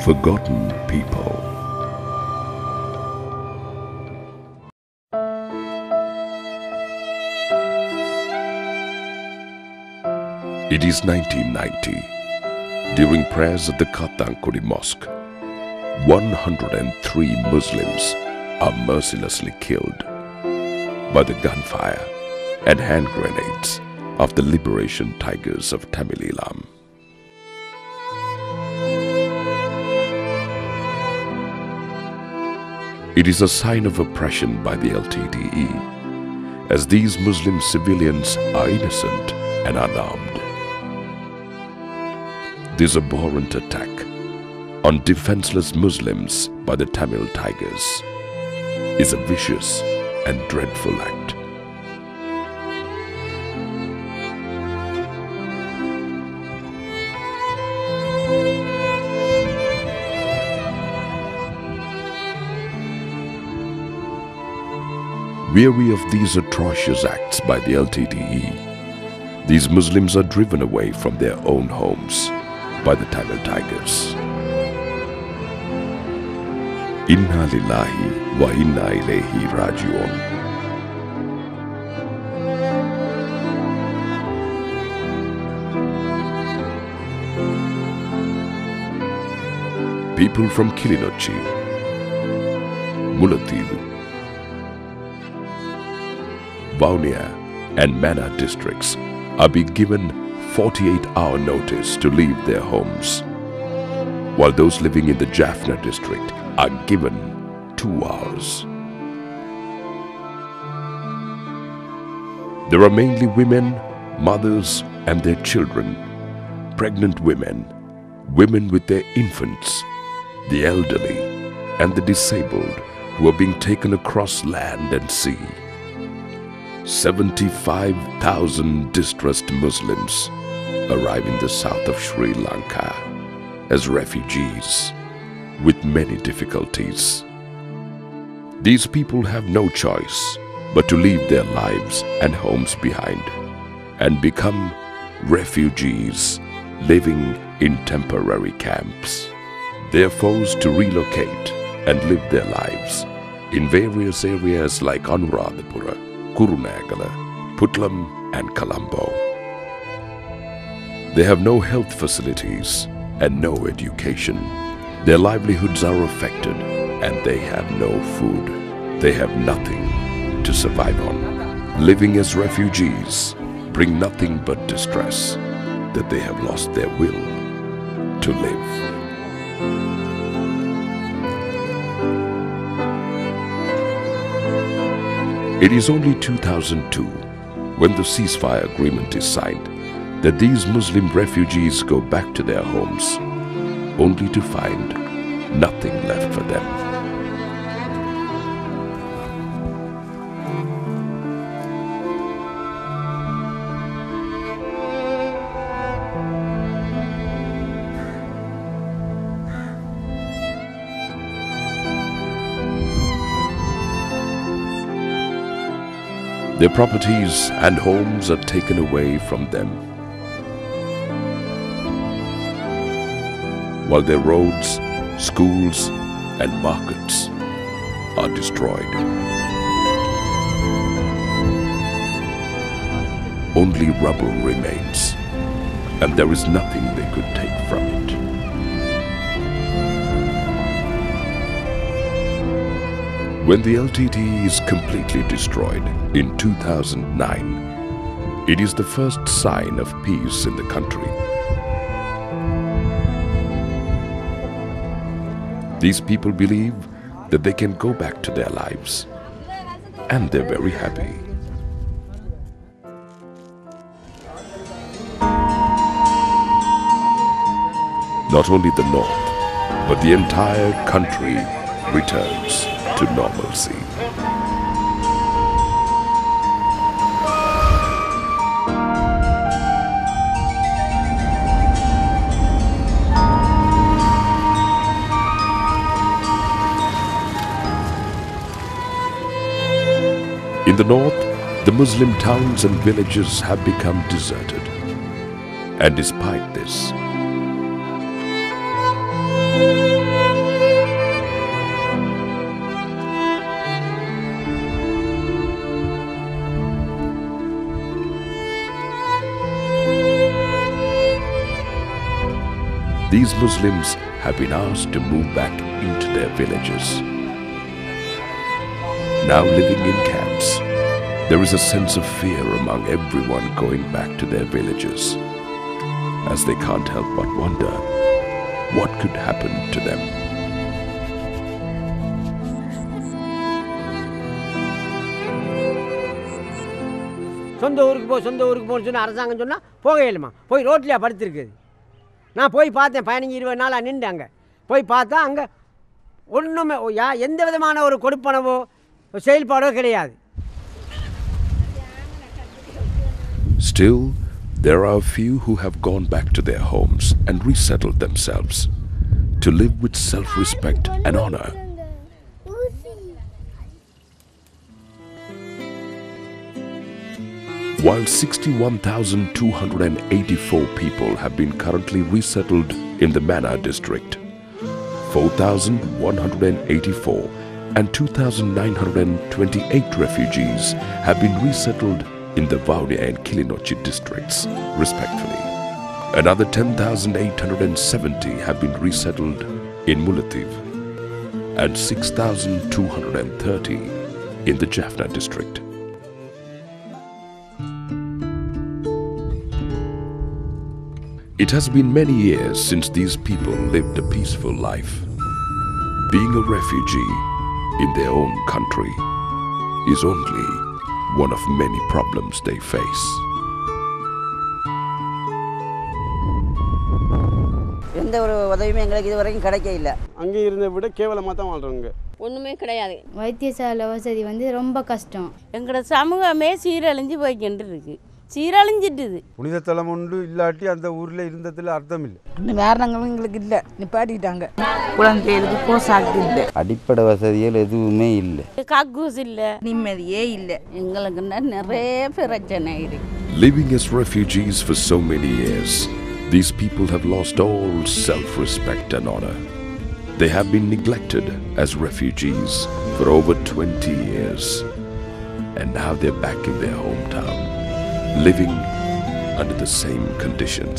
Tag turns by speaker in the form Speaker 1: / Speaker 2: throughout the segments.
Speaker 1: Forgotten people. It is 1990. During prayers at the Kathankudi Mosque, 103 Muslims are mercilessly killed by the gunfire and hand grenades of the Liberation Tigers of Tamilam. It is a sign of oppression by the LTTE, as these Muslim civilians are innocent and unarmed. This abhorrent attack on defenseless Muslims by the Tamil Tigers is a vicious and dreadful act. Weary of these atrocious acts by the LTTE, these Muslims are driven away from their own homes by the Tamil Tigers. Inna lillahi wa inna ilayhi raji'un. People from Kilinochchi, Mullaitivu, Vaunia and Mana districts are being given 48-hour notice to leave their homes, while those living in the Jaffna district are given 2 hours. There are mainly women, mothers and their children, pregnant women, women with their infants, the elderly and the disabled who are being taken across land and sea. 75,000 distressed Muslims arrive in the south of Sri Lanka as refugees with many difficulties. These people have no choice but to leave their lives and homes behind and become refugees living in temporary camps. They are forced to relocate and live their lives in various areas like Anuradhapura, Kurunegala, Putlam and Colombo. They have no health facilities and no education. Their livelihoods are affected and they have no food. They have nothing to survive on. Living as refugees bring nothing but distress that they have lost their will to live. It is only 2002, when the ceasefire agreement is signed, that these Muslim refugees go back to their homes, only to find nothing left for them. Their properties and homes are taken away from them, while their roads, schools and markets are destroyed. Only rubble remains, and there is nothing they could take from it. When the LTTE is completely destroyed in 2009, it is the first sign of peace in the country. These people believe that they can go back to their lives, and they're very happy. Not only the north, but the entire country returns to normalcy. In the north, the Muslim towns and villages have become deserted. And despite this, these Muslims have been asked to move back into their villages. Now living in camps, there is a sense of fear among everyone going back to their villages, as they can't help but wonder what could happen to them.
Speaker 2: சொந்த ஊருக்கு போன்னு சொன்னால் அரசாங்கம் சொன்னால் போகையிலுமா போய் ரோட்லையா படுத்திருக்குது. நான் போய் பார்த்தேன் 15-20 நாளாக நின்று அங்கே போய் பார்த்தா அங்கே ஒன்றுமே எந்த விதமான ஒரு கொடுப்பனவோ செயல்பாடோ கிடையாது.
Speaker 1: Still, there are a few who have gone back to their homes and resettled themselves to live with self-respect and honor. While 61,284 people have been currently resettled in the Mana district, 4,184 and 2,928 refugees have been resettled in the Vaunia and Kilinochchi districts, respectively. Another 10,870 have been resettled in Mullaitivu and 6,230 in the Jaffna district. It has been many years since these people lived a peaceful life. Being a refugee in their own country is only one of many problems they face.
Speaker 3: எந்த ஒரு உதவியுமே எங்களுக்கு இதுவரைக்கும் கிடைக்கல.
Speaker 4: அங்கே இருந்த விட கேவலமாக தான் வாழ்றாங்க.
Speaker 5: ஒன்றுமே கிடையாது.
Speaker 6: வைத்தியசாலை வசதி ரொம்ப கஷ்டம்.
Speaker 5: எங்களோட சமூகமே சீரழிஞ்சு போய்கிட்டு இருக்கு. சீரழிஞ்சிட்டுது.
Speaker 4: புனித தலம் ஒன்று இல்லாட்டி அந்த ஊரில் இருந்ததில் அர்த்தம் இல்லை.
Speaker 3: இன்னும் வேறங்களும் எங்களுக்கு இல்லை, நிப்பாட்டிட்டாங்க. குழந்தைகளுக்கு போசாக்கு இல்லை,
Speaker 7: அடிப்படை வசதிகள் எதுவுமே இல்லை,
Speaker 5: கக்கூஸ் இல்லை,
Speaker 3: நிம்மதியே இல்லை. எங்களுக்கு நிறைய பிரச்சனை இருக்கு.
Speaker 1: Living as refugees for so many years, these people have lost all self-respect and honor. They have been neglected as refugees for over 20 years, and now they're back in their hometown, living under the same conditions.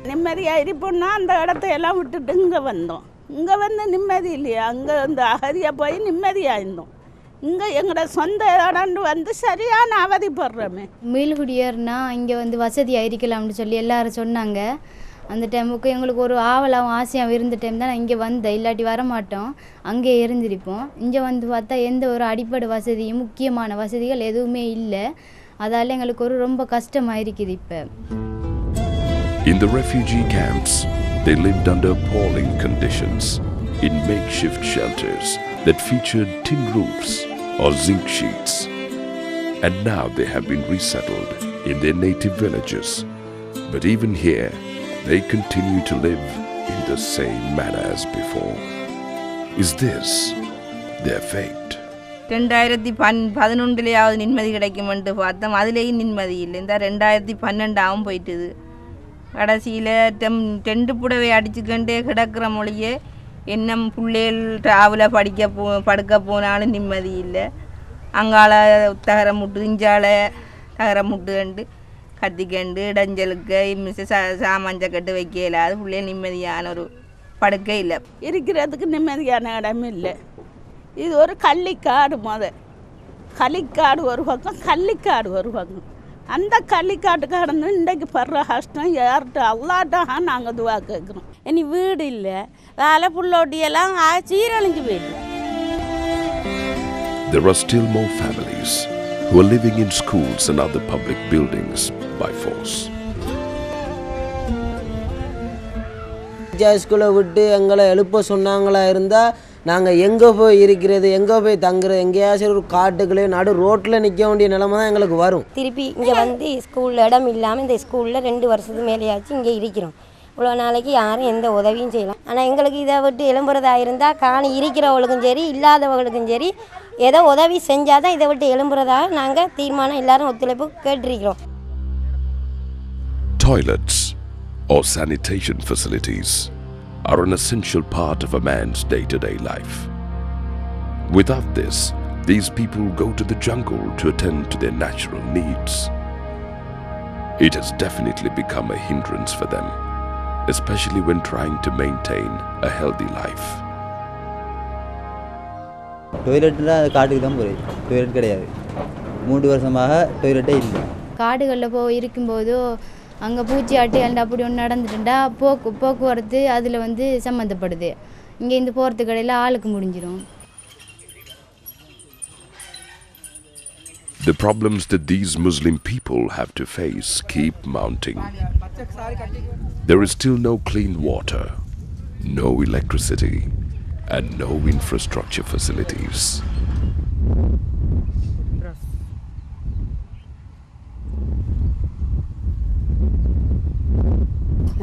Speaker 5: நிம்மதியாக இருப்போம்னா அந்த இடத்த எல்லாம் விட்டுட்டு இங்கே வந்தோம். இங்கே வந்து நிம்மதி இல்லையா, அங்கே வந்து அகதியாக போய் நிம்மதியாக இருந்தோம். இங்கே எங்களோட சொந்த இடம் வந்து சரியான அவதிப்படுறோமே.
Speaker 6: மீள்குடியேறினா இங்கே வந்து வசதியாக இருக்கலாம்னு சொல்லி எல்லாரும் சொன்னாங்க. அந்த டைமுக்கு எங்களுக்கு ஒரு ஆவலாகவும் ஆசையாகவும் இருந்த டைம் தான் இங்கே வந்தேன். இல்லாட்டி வரமாட்டோம், அங்கே இருந்திருப்போம். இங்கே வந்து பார்த்தா எந்த ஒரு அடிப்படை வசதியும் முக்கியமான வசதிகள் எதுவுமே இல்லை. அதால் எங்களுக்கு ஒரு ரொம்ப கஷ்டமாக இருக்குது இப்போ.
Speaker 1: In the refugee camps, they lived under appalling conditions in makeshift shelters that featured tin roofs or zinc sheets. And now they have been resettled in their native villages. But even here, they continue to live in the same manner as before. Is this their fate?
Speaker 3: 2011 நிம்மதி கிடைக்குமென்று பார்த்தோம். அதுலேயும் நிம்மதி இல்லை. இந்த 2012 போயிட்டுது. கடைசியில் tent புடவை அடிச்சுக்கண்டே கிடக்கிற மொழியே இன்னும் பிள்ளைகள் ராவில் படுக்க போனாலும் நிம்மதி இல்லை. அங்கால தகர முட்டு இஞ்சால தகர முட்டுக்கண்டு கத்திக்கண்டு இடைஞ்சலுக்கு சாமாஞ்ச கட்டு வைக்கல. அது பிள்ளைகள் நிம்மதியான ஒரு படுக்கை இல்லை.
Speaker 5: இருக்கிறதுக்கு நிம்மதியான இடம் இல்லை. இது ஒரு கள்ளிக்காடு. களிக்காடு ஒரு பக்கம், கள்ளிக்காடு ஒரு பக்கம். அந்த கள்ளிக்காட்டு கடந்து இன்றைக்கு படுற கஷ்டம் யார்கிட்ட அல்லாட்டாக நாங்கள் துவா கேட்குறோம். இனி வீடு இல்லை, வேலை புள்ளோட்டியெல்லாம் சீரழிஞ்சு போயிட்டு.
Speaker 1: There are still more families who are living in schools and other public buildings by force.
Speaker 2: ஸ்கூலை விட்டு எங்களை எழுப்ப சொன்னாங்களா இருந்தால் நாங்கள் எங்கே போய் இருக்கிறது, எங்கே போய் தங்குறது, எங்கேயாச்சும் ஒரு காட்டுக்குள்ளே நடு ரோட்டில் நிற்க வேண்டிய நிலைமை தான் எங்களுக்கு வரும்.
Speaker 8: திருப்பி இங்கே வந்து ஸ்கூலில் இடம் இல்லாமல் இந்த ஸ்கூலில் 2 வருஷத்துக்கு மேலேயாச்சும் இங்கே இருக்கிறோம். இவ்வளோ நாளைக்கு யாரும் எந்த உதவியும் செய்யலாம். ஆனால் எங்களுக்கு இதை விட்டு எழும்புறதா இருந்தால் காணி இருக்கிறவங்களுக்கும் சரி இல்லாதவங்களுக்கும் சரி ஏதோ உதவி செஞ்சால் தான் இதை விட்டு எழும்புறதாக நாங்கள் தீர்மானம் எல்லாரும் ஒத்துழைப்பு கேட்டிருக்கிறோம்.
Speaker 1: Toilets or sanitation facilities are an essential part of a man's day-to-day life. Without this, these people go to the jungle to attend to their natural needs. It has definitely become a hindrance for them, especially when trying to maintain a healthy life.
Speaker 7: டொய்லெட்னா காட்டுக்கு தான் போகிறேன், toilet கிடையாது. 3 வருஷமாக டொய்லெட்டே இல்லை.
Speaker 6: காடுகளில் இருக்கும்போதோ அங்கே பூச்சி அட்டை அப்படி ஒன்று நடந்துட்டுண்டா போக்குவரத்து அதில் வந்து சம்மந்தப்படுது. இங்கேருந்து போகிறதுக்கு கடையில் ஆளுக்கு முடிஞ்சிடும்.
Speaker 1: The problems that these Muslim people have to face keep mounting. There is still no clean water, no electricity, and no infrastructure facilities.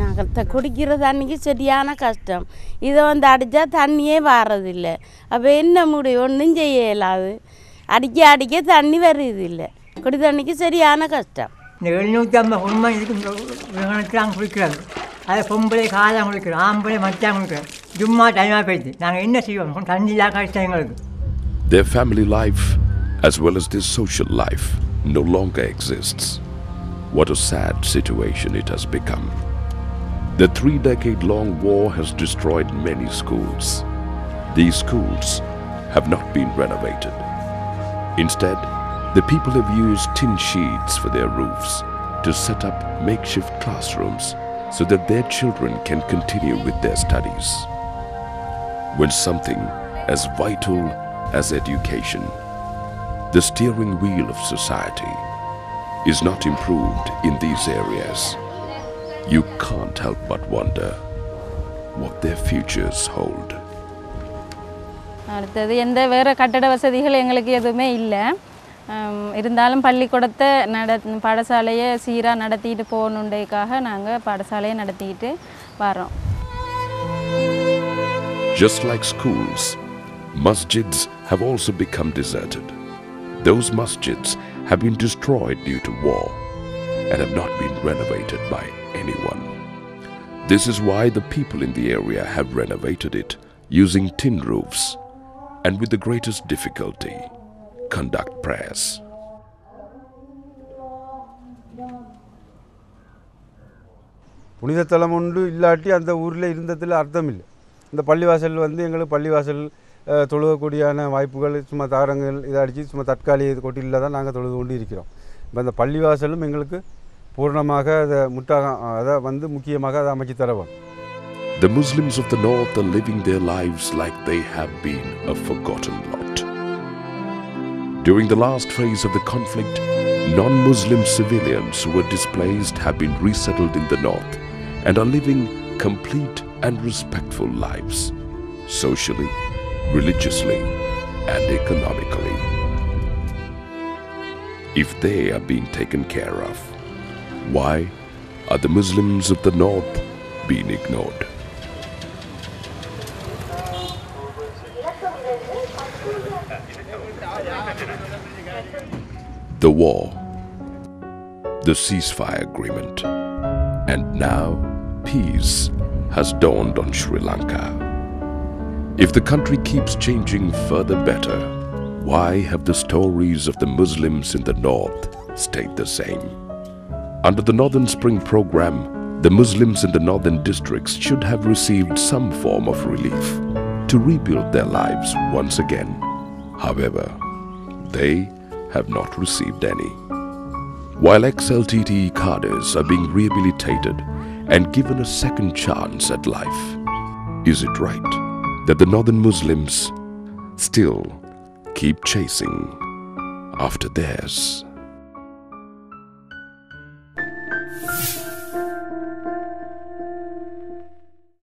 Speaker 5: நாங்கள் குடிக்கிற தண்ணிக்கு சரியான கஷ்டம். இதை வந்து அடித்தா தண்ணியே வாரதில்லை. அப்போ என்ன முடியும்? ஒன்றும் செய்ய இயலாது. அடிக்க தண்ணி வருது இல்லை. குடி தண்ணிக்கு சரியான கஷ்டம்.
Speaker 9: இந்த 750 குடும்பம் இதுக்கு குளிக்கிறாங்க. அதை பொம்பளை காலம் குளிக்கிறோம், ஆம்பளை மச்சான் குளிக்கிறோம். சும்மா டைமாக போயிடுது. நாங்கள் என்ன செய்வோம்? தண்ணி இல்லாத கஷ்டம் எங்களுக்கு.
Speaker 1: Their family life as well as their social life no longer exists. What a sad situation it has become. The 3-decade-long war has destroyed many schools. These schools have not been renovated. Instead, the people have used tin sheets for their roofs to set up makeshift classrooms so that their children can continue with their studies. When something as vital as education, the steering wheel of society, is not improved in these areas, you can't help but wonder what their futures hold.
Speaker 10: அடுத்தது எந்த வேறு கட்டட வசதிகள் எங்களுக்கு எதுவுமே இல்லை. இருந்தாலும் பள்ளிக்கூடத்தை பாடசாலையை சீராக நடத்திட்டு போகணுன்றதுக்காக நாங்கள் பாடசாலையை நடத்திக்கிட்டு வரோம்.
Speaker 1: Just like schools, masjids have also become deserted. Those masjids have been destroyed due to war and have not been renovated by anyone. This is why the people in the area have renovated it using tin roofs and with the greatest difficulty conduct prayers.
Speaker 4: புனிதத்தலம் ஒன்று இல்லாட்டி அந்த ஊரில் இருந்ததில் அர்த்தம் இல்லை. இந்த பள்ளிவாசல் வந்து எங்களுக்கு பள்ளிவாசல் தொழுகக்கூடியான வாய்ப்புகள் சும்மா தாரங்கள் இதை அடித்து சும்மா தற்காலிக கொட்டியில் தான் நாங்கள் தொழுது கொண்டு இருக்கிறோம். இப்போ அந்த பள்ளிவாசலும் எங்களுக்கு பூர்ணமாக அதை வந்து முக்கியமாக அதை அமைச்சு தரவும்.
Speaker 1: The Muslims of the north are living their lives like they have been a forgotten lot. During the last phase of the conflict, non-Muslim civilians who were displaced have been resettled in the north and are living complete and respectful lives, socially, religiously, and economically. If they are being taken care of, why are the Muslims of the north being ignored? The war, the ceasefire agreement, and now peace has dawned on Sri Lanka. If the country keeps changing further better, why have the stories of the Muslims in the north stayed the same? Under the Northern Spring program, the Muslims in the northern districts should have received some form of relief to rebuild their lives once again. However, they have not received any. While ex-LTTE cadres are being rehabilitated and given a second chance at life, is it right that the northern Muslims still keep chasing after theirs?